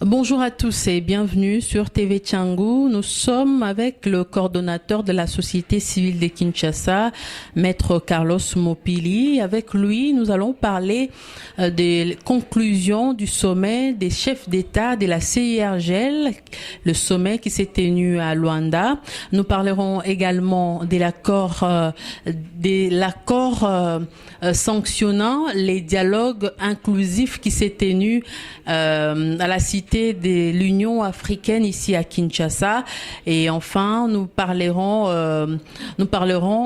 Bonjour à tous et bienvenue sur TV Tchangou. Nous sommes avec le coordonnateur de la société civile de Kinshasa, Maître Carlos Mopili. Avec lui, nous allons parler des conclusions du sommet des chefs d'État de la CIRGL, le sommet qui s'est tenu à Luanda. Nous parlerons également de l'accord sanctionnant les dialogues inclusifs qui s'est tenu à la cité de l'Union africaine ici à Kinshasa. Et enfin, nous parlerons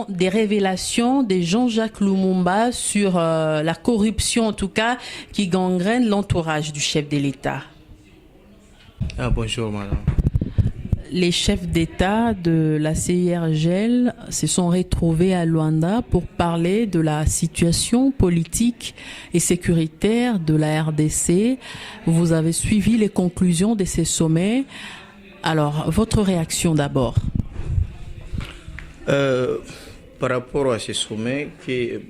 des révélations de Jean-Jacques Lumumba sur la corruption, en tout cas, qui gangrène l'entourage du chef de l'État. Bonjour, madame. Les chefs d'État de la CIRGL se sont retrouvés à Luanda pour parler de la situation politique et sécuritaire de la RDC. Vous avez suivi les conclusions de ces sommets. Alors, votre réaction d'abord? Par rapport à ce sommet, que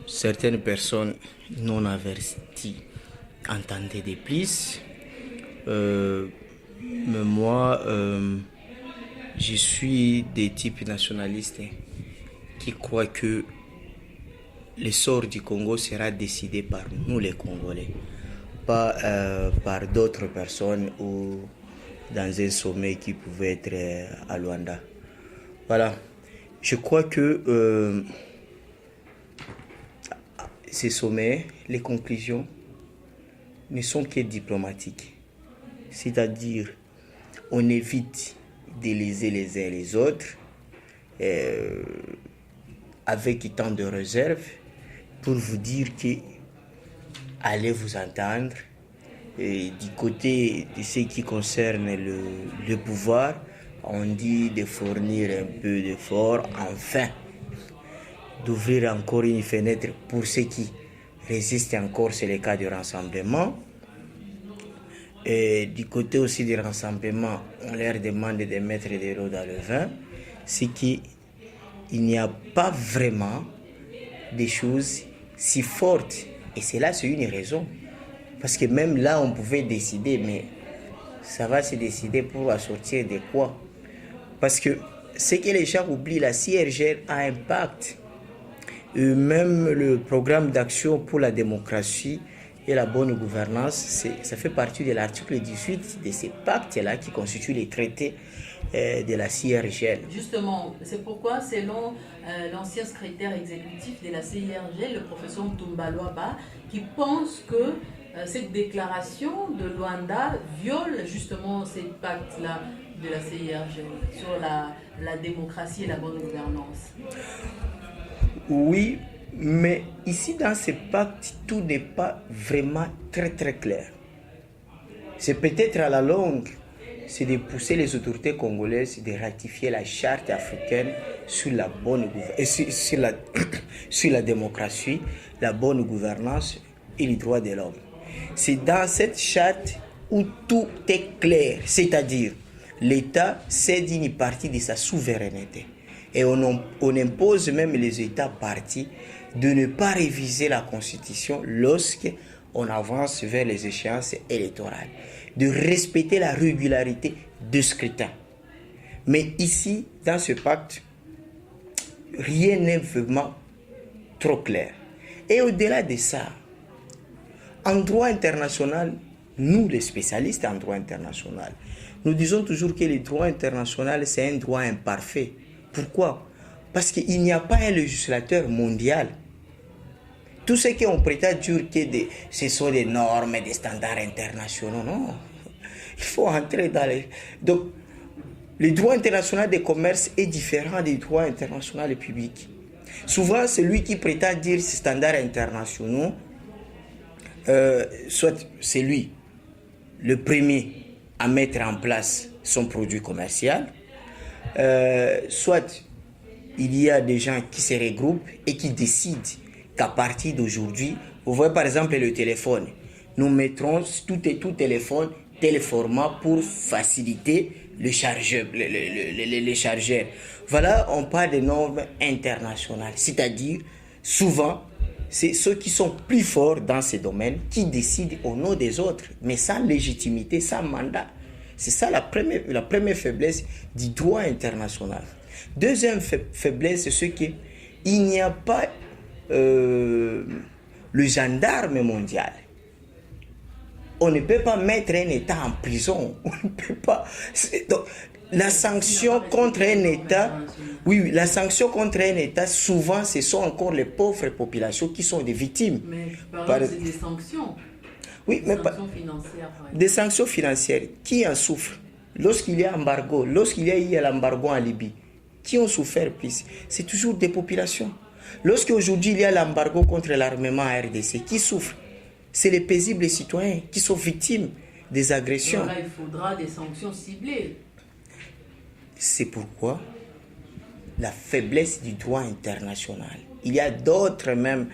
certaines personnes non averties entendaient de plus, mais moi, je suis des types nationalistes qui croient que le sort du Congo sera décidé par nous les Congolais, pas par d'autres personnes ou dans un sommet qui pouvait être à Luanda. Voilà, je crois que ces sommets, les conclusions, ne sont que diplomatiques. C'est-à-dire, on évite de léser les uns les autres avec tant de réserve pour vous dire que allez vous entendre. Et du côté de ce qui concerne le pouvoir, on dit de fournir un peu d'effort, enfin, d'ouvrir encore une fenêtre pour ceux qui résistent encore, c'est le cas du rassemblement. Et du côté aussi du rassemblement, on leur demande de mettre de l'eau dans le vin, c'est qu'il n'y a pas vraiment des choses si fortes. Et c'est là, c'est une raison. Parce que même là, on pouvait décider, mais ça va se décider pour sortir de quoi? Parce que ce que les gens oublient, la CIRGL a un pacte. Même le programme d'action pour la démocratie et la bonne gouvernance, ça fait partie de l'article 18 de ces pactes-là qui constituent les traités de la CIRGL. Justement, c'est pourquoi, selon l'ancien secrétaire exécutif de la CIRGL, le professeur Mtumba Luaba, qui pense que cette déclaration de Luanda viole justement ces pactes-là de la CIRGL sur la démocratie et la bonne gouvernance. Oui, mais ici, dans ce pacte, tout n'est pas vraiment très très clair. C'est peut-être à la longue, c'est de pousser les autorités congolaises de ratifier la charte africaine sur la bonne sur la démocratie, la bonne gouvernance et les droits de l'homme. C'est dans cette charte où tout est clair, c'est-à-dire l'État cède une partie de sa souveraineté. Et on impose même les États partis de ne pas réviser la Constitution lorsqu'on avance vers les échéances électorales, de respecter la régularité du scrutin. Mais ici, dans ce pacte, rien n'est vraiment trop clair. Et au-delà de ça, en droit international, nous les spécialistes en droit international, nous disons toujours que le droit international, c'est un droit imparfait. Pourquoi? Parce qu'il n'y a pas un législateur mondial. Tout ce qu'on prétend dire que ce sont des normes, des standards internationaux, non. Il faut entrer dans les... Donc, le droit international des commerces est différent du droit international public. Souvent, celui qui prétend dire ces standards internationaux, soit c'est lui, le premier à mettre en place son produit commercial, soit il y a des gens qui se regroupent et qui décident qu'à partir d'aujourd'hui, vous voyez par exemple le téléphone, nous mettrons tout téléphone tel format pour faciliter le chargeur, les chargeurs. Voilà, on parle de normes internationales, c'est-à-dire souvent c'est ceux qui sont plus forts dans ces domaines qui décident au nom des autres, mais sans légitimité, sans mandat. C'est ça la première faiblesse du droit international. Deuxième faiblesse, c'est ce qu'il n'y a pas le gendarme mondial. On ne peut pas mettre un État en prison. On ne peut pas. Donc, la sanction contre un État, oui, la sanction contre un État, souvent, ce sont encore les pauvres populations qui sont des victimes. Mais par exemple, c'est des sanctions. Oui, des sanctions financières. Des sanctions financières. Qui en souffre? Lorsqu'il y a embargo, lorsqu'il y a eu l'embargo en Libye, qui ont souffert plus? C'est toujours des populations. Lorsqu'aujourd'hui il y a l'embargo contre l'armement à RDC, qui souffre? C'est les paisibles citoyens qui sont victimes des agressions. Alors là, il faudra des sanctions ciblées. C'est pourquoi la faiblesse du droit international. Il y a d'autres même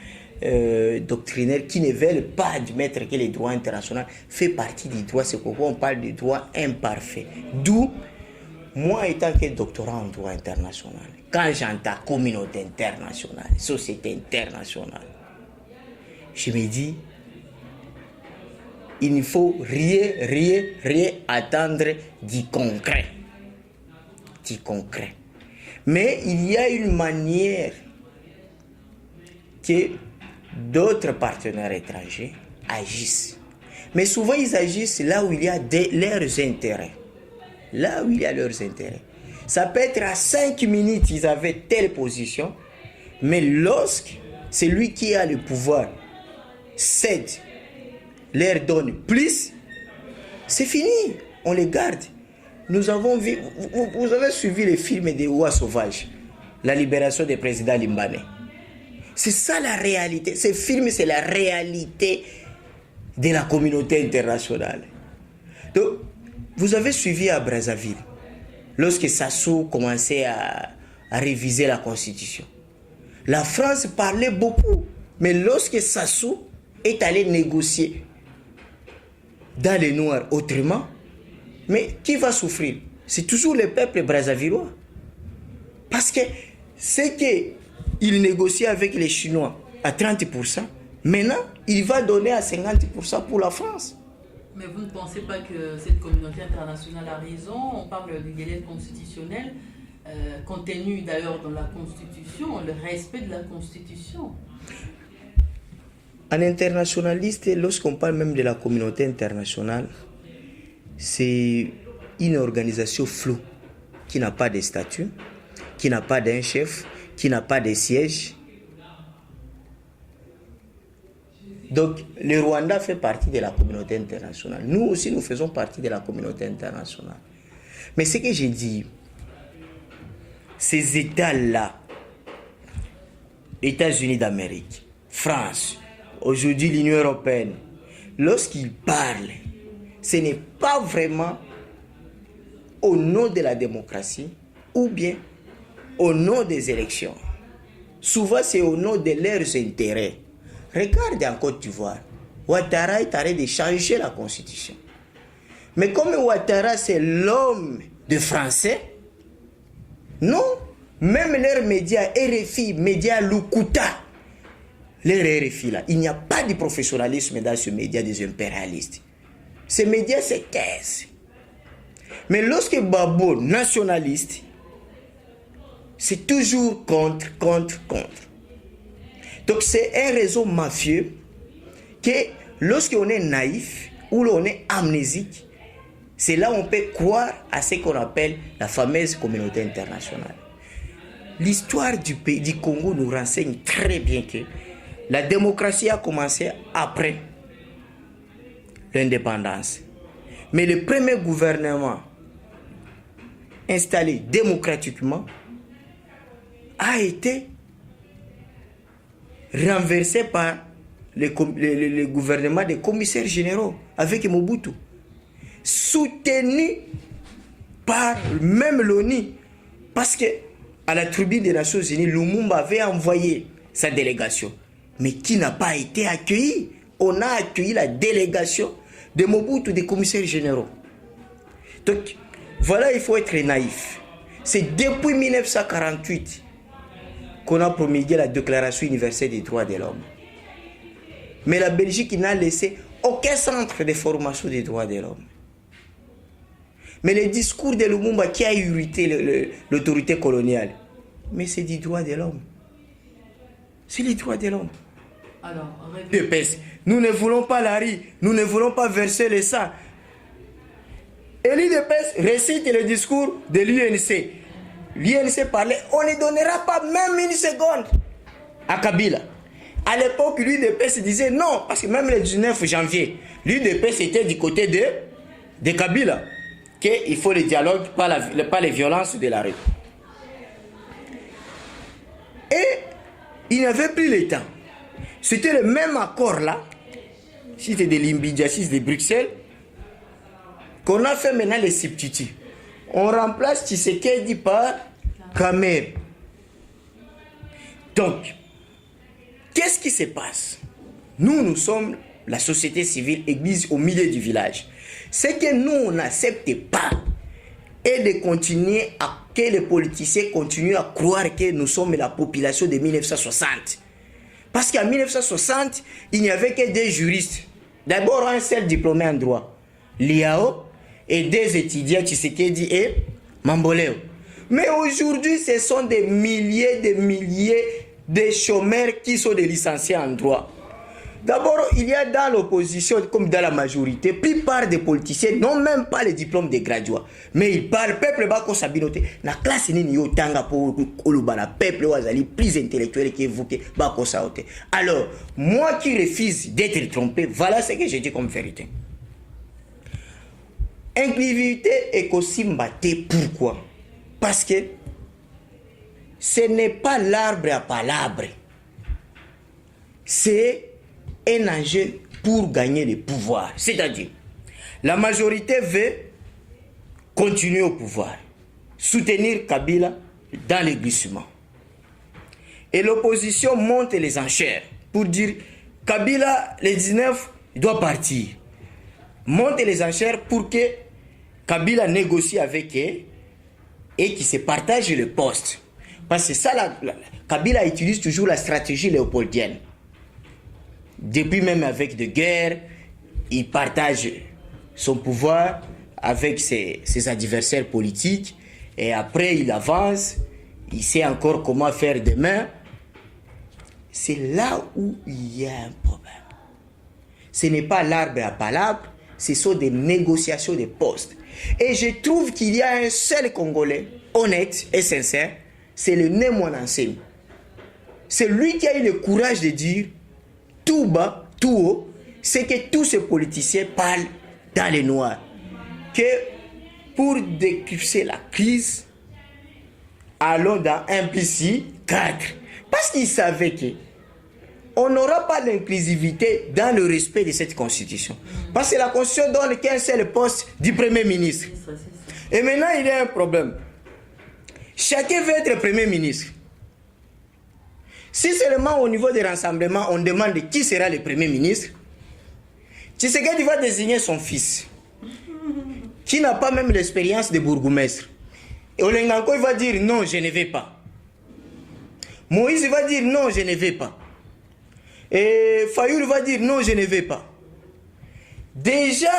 doctrinaires qui ne veulent pas admettre que le droit international fait partie du droit. C'est pourquoi on parle du droit imparfait. D'où, moi étant que doctorant en droit international, quand j'entends communauté internationale, société internationale, je me dis, il ne faut rien attendre du concret. Du concret. Mais il y a une manière que d'autres partenaires étrangers agissent. Mais souvent, ils agissent là où il y a leurs intérêts. Là où il y a leurs intérêts. Ça peut être à 5 minutes, ils avaient telle position, mais lorsque celui qui a le pouvoir cède, leur donne plus, c'est fini, on les garde. Nous avons vu, vous avez suivi les films des Oies sauvages, la libération des présidents libanais. C'est ça la réalité. Ces films, c'est la réalité de la communauté internationale. Donc, vous avez suivi à Brazzaville, lorsque Sassou commençait à réviser la Constitution. La France parlait beaucoup, mais lorsque Sassou est allé négocier dans les Noirs autrement, mais qui va souffrir? C'est toujours le peuple brazzavillois. Parce que c'est qu'il négocie avec les Chinois à 30%, maintenant, il va donner à 50% pour la France. Mais vous ne pensez pas que cette communauté internationale a raison? On parle du délai constitutionnel, contenu d'ailleurs dans la Constitution, le respect de la Constitution. En internationaliste, lorsqu'on parle même de la communauté internationale, c'est une organisation floue qui n'a pas de statut, qui n'a pas d'un chef, qui n'a pas de siège. Donc, le Rwanda fait partie de la communauté internationale. Nous aussi, nous faisons partie de la communauté internationale. Mais ce que j'ai dit, ces États-là, États-Unis d'Amérique, France, aujourd'hui l'Union européenne, lorsqu'ils parlent, ce n'est pas vraiment au nom de la démocratie ou bien au nom des élections. Souvent, c'est au nom de leurs intérêts. Regarde en Côte d'Ivoire, Ouattara est arrêté de changer la constitution. Mais comme Ouattara, c'est l'homme de français, non, même leurs médias, RFI, médias Lukuta, les RFI là, il n'y a pas de professionnalisme dans ce média des impérialistes. Ces médias se taisent. Mais lorsque Babo, nationaliste, c'est toujours contre. Donc c'est un réseau mafieux que lorsqu'on est naïf ou l'on est amnésique, c'est là où on peut croire à ce qu'on appelle la fameuse communauté internationale. L'histoire du pays du Congo nous renseigne très bien que la démocratie a commencé après l'indépendance. Mais le premier gouvernement installé démocratiquement a été renversé par le gouvernement des commissaires généraux avec Mobutu, soutenu par même l'ONU, parce que à la tribune des Nations Unies, Lumumba avait envoyé sa délégation, mais qui n'a pas été accueilli. On a accueilli la délégation de Mobutu, des commissaires généraux. Donc, voilà, il faut être naïf. C'est depuis 1948 qu'on a promulgué la Déclaration universelle des droits de l'homme. Mais la Belgique n'a laissé aucun centre de formation des droits de l'homme. Mais le discours de Lumumba qui a irrité l'autorité coloniale, mais c'est du droit de l'homme. C'est les droits de l'homme. Alors, nous ne voulons pas la rue, nous ne voulons pas verser le sang. Et l'UDPS récite le discours de l'UNC. L'UNC parlait, on ne donnera pas même une seconde à Kabila. À l'époque, l'UDPS disait non, parce que même le 19 janvier, l'UDPS était du côté de Kabila, qu'il faut le dialogue, pas les violences de la rue. Et il n'avait plus le temps. C'était le même accord là, c'était de l'Imbidiasis de Bruxelles, qu'on a fait maintenant les substituts. On remplace Tshisekedi par Kamer. Donc, qu'est-ce qui se passe? Nous sommes la société civile, église au milieu du village. C'est que nous, on n'accepte pas et de continuer que les politiciens continuent à croire que nous sommes la population de 1960. Parce qu'en 1960, il n'y avait que des juristes. D'abord, un seul diplômé en droit, Liao, et des étudiants Tshisekedi et Mamboleo. Mais aujourd'hui, ce sont des milliers de chômeurs qui sont des licenciés en droit. D'abord, il y a dans l'opposition, comme dans la majorité, plupart des politiciens n'ont même pas les diplômes de graduats. Mais ils parlent, peuple bako sabinote, la classe ni yo tanga pour olubana, peuple wazali plus intellectuel que vous que bako saote. Alors, moi qui refuse d'être trompé, voilà ce que je dis comme vérité. Inclusivité est aussi mbattée. Pourquoi? Parce que ce n'est pas l'arbre à palabre. C'est un enjeu pour gagner le pouvoir. C'est-à-dire, la majorité veut continuer au pouvoir, soutenir Kabila dans le glissement. Et l'opposition monte les enchères pour dire Kabila, le 19, il doit partir. Monte les enchères pour que Kabila négocie avec eux et qu'il se partage le poste. Parce que ça, Kabila utilise toujours la stratégie léopoldienne. Depuis même avec des guerres, il partage son pouvoir avec ses adversaires politiques et après il avance, il sait encore comment faire demain. C'est là où il y a un problème. Ce n'est pas l'arbre à palabre, ce sont des négociations de postes. Et je trouve qu'il y a un seul Congolais honnête et sincère, c'est le Némonansem. C'est lui qui a eu le courage de dire tout bas, tout haut, c'est que tous ces politiciens parlent dans le noir. Que pour décrypter la crise, allons dans un plus 4. Parce qu'ils savaient que on n'aura pas l'inclusivité dans le respect de cette constitution. Parce que la constitution donne qu'un seul poste du premier ministre. Et maintenant, il y a un problème. Chacun veut être premier ministre. Si seulement au niveau des rassemblements, on demande qui sera le premier ministre, Tshisekedi va désigner son fils, qui n'a pas même l'expérience de bourgmestre. Et Olenganko, il va dire non, je ne vais pas. Moïse va dire non, je ne vais pas. Et Fayoul va dire non, je ne vais pas. Déjà,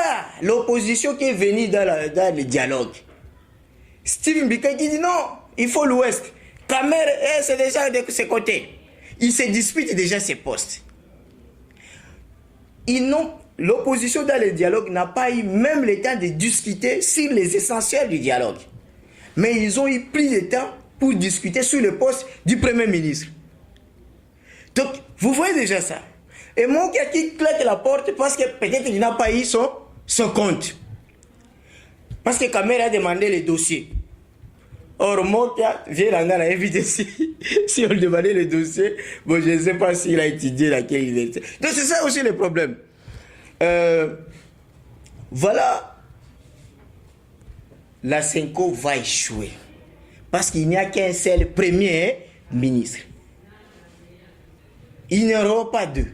l'opposition qui est venue dans le dialogue, Steve Mbika qui dit non, il faut l'Ouest. Kamer, c'est déjà de ses côtés. Ils se disputent déjà ses postes. L'opposition dans le dialogue n'a pas eu même le temps de discuter sur les essentiels du dialogue. Mais ils ont eu pris le temps pour discuter sur le poste du Premier ministre. Donc, vous voyez déjà ça. Et mon qui claque la porte parce que peut-être il n'a pas eu son compte. Parce que Kamer a demandé le dossier. Or, Mokia vient en a évité si on demandait le dossier. Bon, je ne sais pas s'il a étudié laquelle université. Donc, c'est ça aussi le problème. Voilà. La Senko va échouer. Parce qu'il n'y a qu'un seul premier ministre. Il n'y aura pas deux.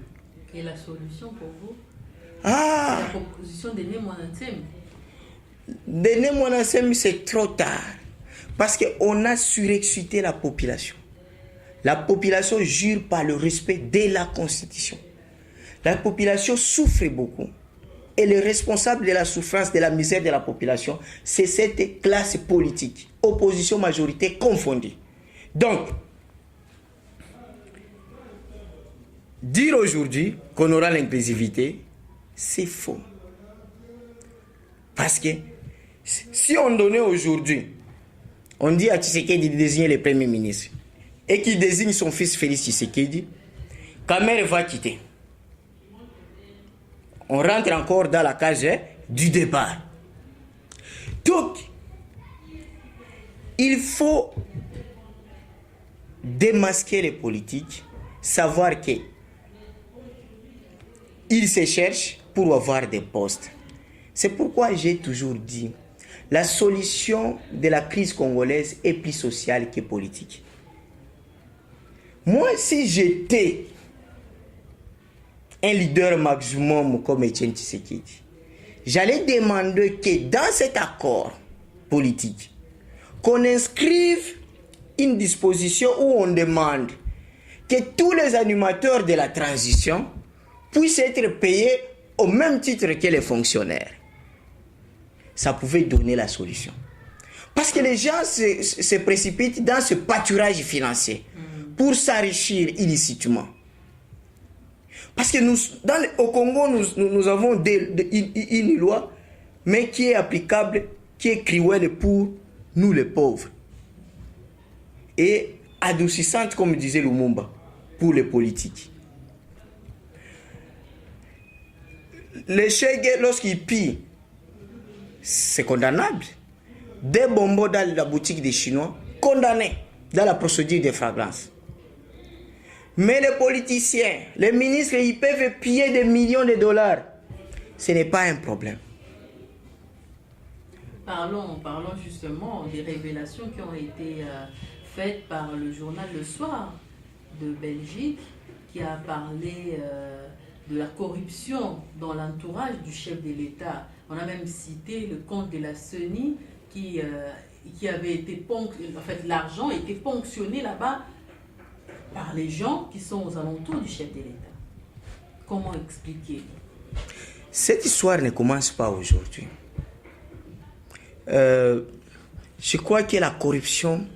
Et la solution pour vous? La proposition de Némonansem. De Némonansem, c'est trop tard. Parce qu'on a surexcité la population. La population jure par le respect de la Constitution. La population souffre beaucoup. Et le responsable de la souffrance, de la misère de la population, c'est cette classe politique, opposition majorité confondue. Donc, dire aujourd'hui qu'on aura l'inclusivité, c'est faux. Parce que si on donnait aujourd'hui, on dit à Tshisekedi de désigner le premier ministre, et qu'il désigne son fils Félix Tshisekedi, Kamer va quitter. On rentre encore dans la case du départ. Donc, il faut démasquer les politiques, savoir qu'ils se cherchent pour avoir des postes. C'est pourquoi j'ai toujours dit, la solution de la crise congolaise est plus sociale que politique. Moi, si j'étais un leader maximum comme Etienne Tshisekedi, j'allais demander que dans cet accord politique, qu'on inscrive une disposition où on demande que tous les animateurs de la transition puissent être payés au même titre que les fonctionnaires. Ça pouvait donner la solution. Parce que les gens se précipitent dans ce pâturage financier pour s'enrichir illicitement. Parce que au Congo, nous avons une loi, mais qui est applicable, qui est cruelle pour nous les pauvres. Et adoucissante, comme disait Lumumba, pour les politiques. Les chèques, lorsqu'ils pillent, c'est condamnable. Des bonbons dans la boutique des Chinois, condamnés dans la procédure de flagrance. Mais les politiciens, les ministres, ils peuvent piller des millions de dollars. Ce n'est pas un problème. Parlons justement des révélations qui ont été faites par le journal Le Soir de Belgique, qui a parlé de la corruption dans l'entourage du chef de l'État. On a même cité le compte de la CENI qui avait été l'argent était ponctionné là-bas par les gens qui sont aux alentours du chef de l'État. Comment expliquer? Cette histoire ne commence pas aujourd'hui. Je crois que la corruption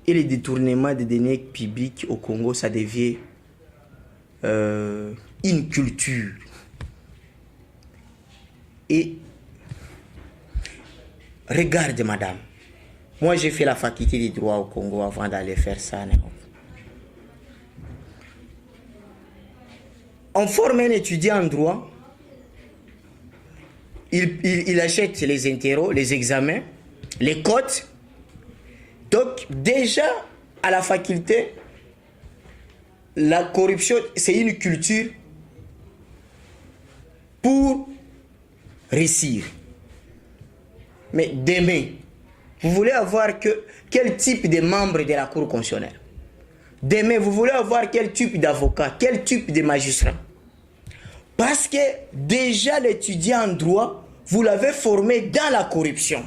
et le détournement des deniers publics au Congo, ça devient une culture. Et regarde, madame, moi j'ai fait la faculté des droits au Congo avant d'aller faire ça. On forme un étudiant en droit, il achète les interros, les examens, les cotes. Donc déjà à la faculté, la corruption c'est une culture pour réussir. Mais demain, vous voulez avoir quel type de membre de la Cour constitutionnelle? Demain, vous voulez avoir quel type d'avocat, quel type de magistrat? Parce que déjà l'étudiant en droit, vous l'avez formé dans la corruption.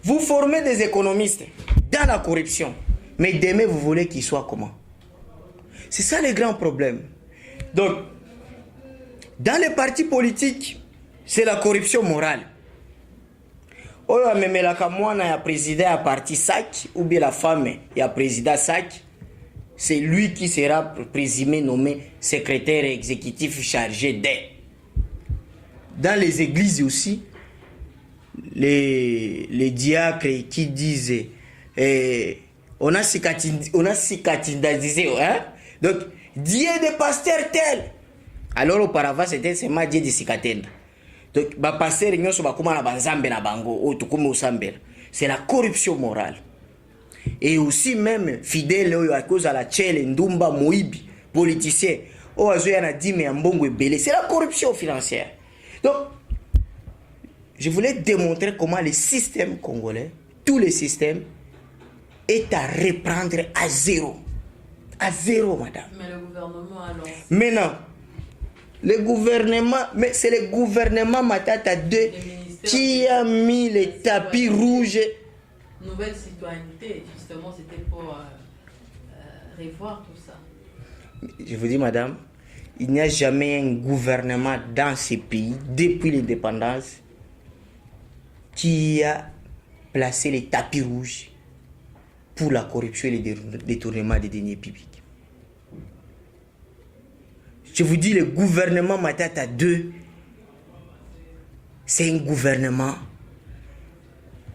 Vous formez des économistes dans la corruption. Mais demain, vous voulez qu'il soit comment? C'est ça le grand problème. Donc, dans les partis politiques, c'est la corruption morale. Oyo amemelaka mwana ya président ya parti SAC ou bien la femme ya président SAC, c'est lui qui sera présumé nommé secrétaire exécutif chargé des. Dans les églises aussi, les diacres qui disent on a cicatrisé, hein? Donc Dieu de pasteur tel. Alors auparavant c'était seulement Dieu de cicatenda. Donc c'est la corruption morale. Et aussi même fidèle à cause à la Tchèle, Ndumba, Moïbi, politicien, c'est la corruption financière. Donc, je voulais démontrer comment le système congolais, tous les systèmes, est à reprendre à zéro. À zéro, madame. Mais le gouvernement alors... Maintenant, le gouvernement, mais c'est le gouvernement Matata 2 qui a mis les tapis rouges. Nouvelle citoyenneté, justement, c'était pour revoir tout ça. Je vous dis, madame, il n'y a jamais un gouvernement dans ces pays, depuis l'indépendance, qui a placé les tapis rouges pour la corruption et le détournement des deniers publics. Je vous dis, le gouvernement Matata II, c'est un gouvernement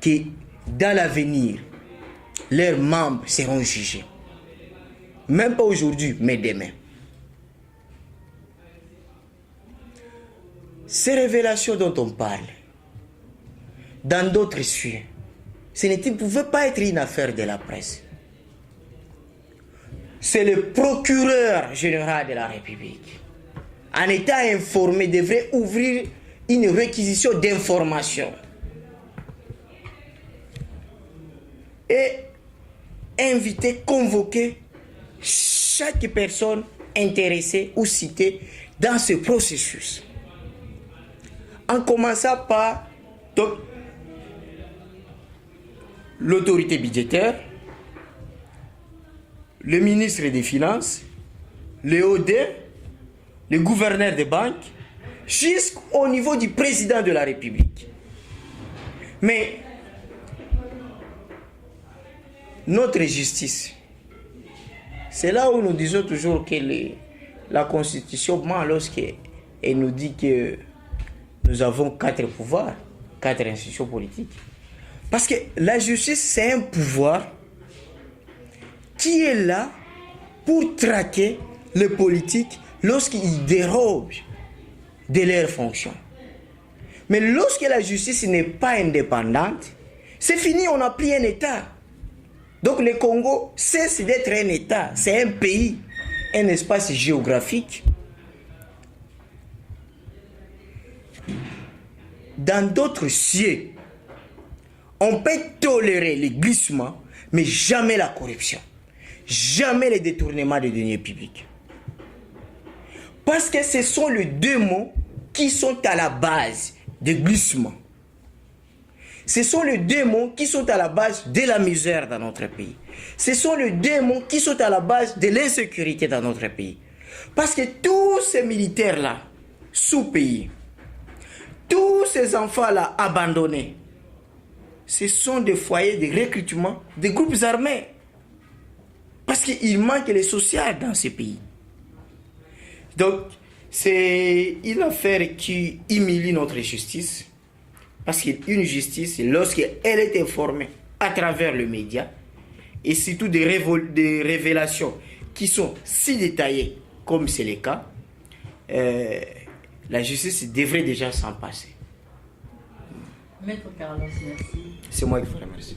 qui, dans l'avenir, leurs membres seront jugés. Même pas aujourd'hui, mais demain. Ces révélations dont on parle, dans d'autres sujets, ce ne pouvait pas être une affaire de la presse. C'est le procureur général de la République, en état informé, devrait ouvrir une réquisition d'informations et inviter, convoquer chaque personne intéressée ou citée dans ce processus. En commençant par l'autorité budgétaire, le ministre des Finances, le OD, le gouverneur des banques, jusqu'au niveau du président de la République. Mais notre justice, c'est là où nous disons toujours que la Constitution ment lorsqu'elle nous dit que nous avons 4 pouvoirs, 4 institutions politiques. Parce que la justice, c'est un pouvoir qui est là pour traquer les politiques lorsqu'ils dérobent de leurs fonctions. Mais lorsque la justice n'est pas indépendante, c'est fini, on n'a plus un État. Donc le Congo cesse d'être un État, c'est un pays, un espace géographique. Dans d'autres cieux, on peut tolérer les glissements, mais jamais la corruption, jamais le détournement des deniers publics. Parce que ce sont les deux mots qui sont à la base des glissements. Ce sont les deux mots qui sont à la base de la misère dans notre pays. Ce sont les deux mots qui sont à la base de l'insécurité dans notre pays. Parce que tous ces militaires-là, sous-payés, tous ces enfants-là abandonnés, ce sont des foyers de recrutement des groupes armés. Parce qu'il manque le social dans ces pays. Donc, c'est une affaire qui humilie notre justice. Parce qu'une justice, lorsqu'elle est informée à travers le média, et surtout des révélations qui sont si détaillées comme c'est le cas, la justice devrait déjà s'en passer. Maître Carlos, merci. C'est moi qui vous remercie.